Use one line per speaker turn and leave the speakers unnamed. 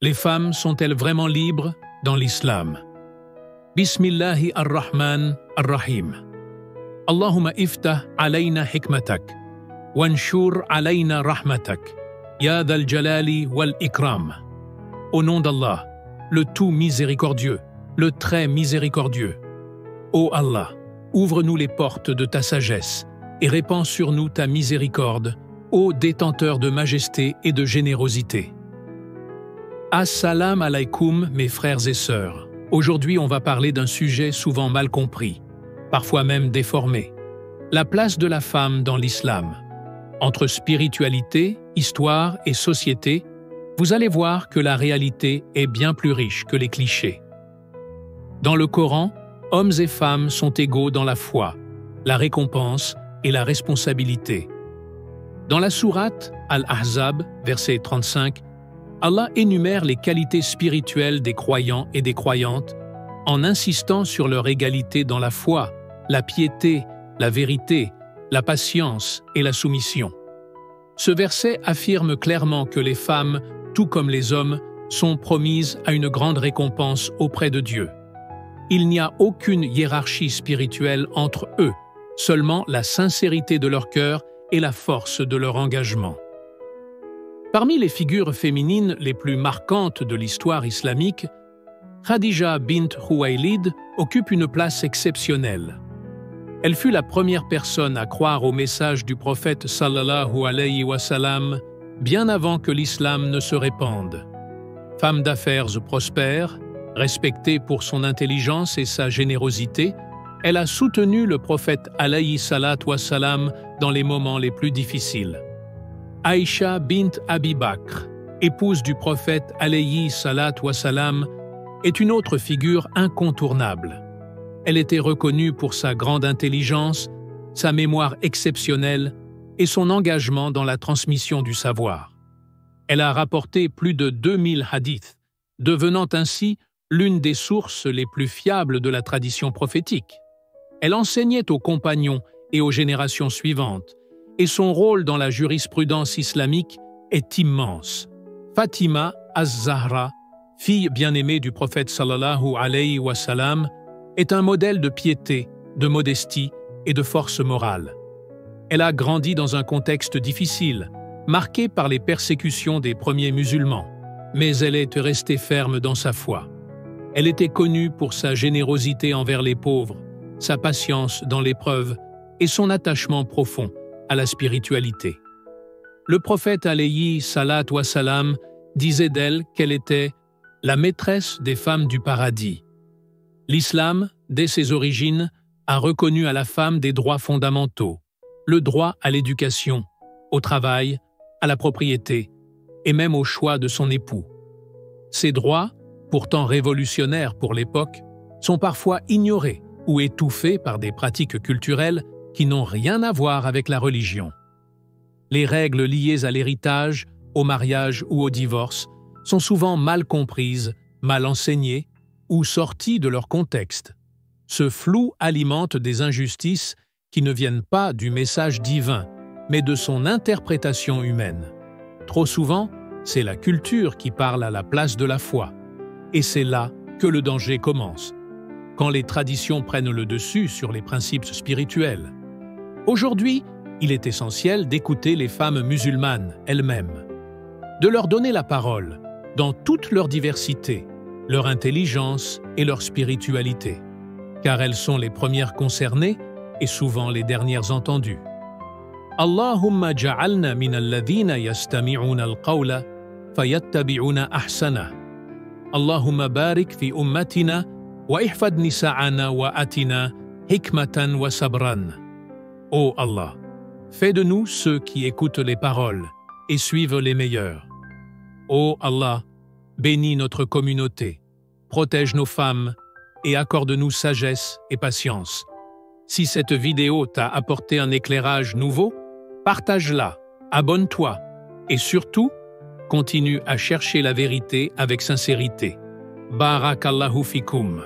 Les femmes sont-elles vraiment libres dans l'islam? Bismillahi ar-Rahman ar-Rahim. Allahumma iftah alayna hikmatak, wanshur alayna rahmatak, ya dhal jalali wal ikram. Au nom d'Allah, le tout miséricordieux, le très miséricordieux. Ô Allah, ouvre-nous les portes de ta sagesse et répands sur nous ta miséricorde, ô détenteur de majesté et de générosité. Assalamu alaikum, mes frères et sœurs. Aujourd'hui, on va parler d'un sujet souvent mal compris, parfois même déformé. La place de la femme dans l'islam. Entre spiritualité, histoire et société, vous allez voir que la réalité est bien plus riche que les clichés. Dans le Coran, hommes et femmes sont égaux dans la foi, la récompense et la responsabilité. Dans la sourate Al-Ahzab, verset 35, Allah énumère les qualités spirituelles des croyants et des croyantes en insistant sur leur égalité dans la foi, la piété, la vérité, la patience et la soumission. Ce verset affirme clairement que les femmes, tout comme les hommes, sont promises à une grande récompense auprès de Dieu. Il n'y a aucune hiérarchie spirituelle entre eux, seulement la sincérité de leur cœur et la force de leur engagement. Parmi les figures féminines les plus marquantes de l'histoire islamique, Khadija bint Khuwaylid occupe une place exceptionnelle. Elle fut la première personne à croire au message du prophète sallallahu alayhi wa sallam bien avant que l'islam ne se répande. Femme d'affaires prospère, respectée pour son intelligence et sa générosité, elle a soutenu le prophète alayhi salatu wa salam dans les moments les plus difficiles. Aïcha bint Abi Bakr, épouse du prophète alayhi salatu wa salam, est une autre figure incontournable. Elle était reconnue pour sa grande intelligence, sa mémoire exceptionnelle et son engagement dans la transmission du savoir. Elle a rapporté plus de 2000 hadiths, devenant ainsi l'une des sources les plus fiables de la tradition prophétique. Elle enseignait aux compagnons et aux générations suivantes, et son rôle dans la jurisprudence islamique est immense. Fatima az-Zahra, fille bien-aimée du prophète sallallahu alayhi wa sallam, est un modèle de piété, de modestie et de force morale. Elle a grandi dans un contexte difficile, marqué par les persécutions des premiers musulmans, mais elle est restée ferme dans sa foi. Elle était connue pour sa générosité envers les pauvres, sa patience dans l'épreuve et son attachement profond à la spiritualité. Le prophète alayhi salatu wa salam disait d'elle qu'elle était la maîtresse des femmes du paradis. L'islam, dès ses origines, a reconnu à la femme des droits fondamentaux, le droit à l'éducation, au travail, à la propriété et même au choix de son époux. Ces droits, pourtant révolutionnaires pour l'époque, sont parfois ignorés ou étouffés par des pratiques culturelles qui n'ont rien à voir avec la religion. Les règles liées à l'héritage, au mariage ou au divorce sont souvent mal comprises, mal enseignées ou sorties de leur contexte. Ce flou alimente des injustices qui ne viennent pas du message divin, mais de son interprétation humaine. Trop souvent, c'est la culture qui parle à la place de la foi. Et c'est là que le danger commence, quand les traditions prennent le dessus sur les principes spirituels. Aujourd'hui, il est essentiel d'écouter les femmes musulmanes elles-mêmes, de leur donner la parole dans toute leur diversité, leur intelligence et leur spiritualité, car elles sont les premières concernées et souvent les dernières entendues. Allahumma ja'alna min alladhina yastami'una al-qawla fayattabi'una ahsana. Allahumma barik fi ummatina wa ihfad nisa'ana wa atina hikmatan wa sabran. Ô Allah, fais de nous ceux qui écoutent les paroles et suivent les meilleurs. Ô Allah, bénis notre communauté, protège nos femmes et accorde-nous sagesse et patience. Si cette vidéo t'a apporté un éclairage nouveau, partage-la, abonne-toi et surtout, continue à chercher la vérité avec sincérité. Barakallahu fikoum.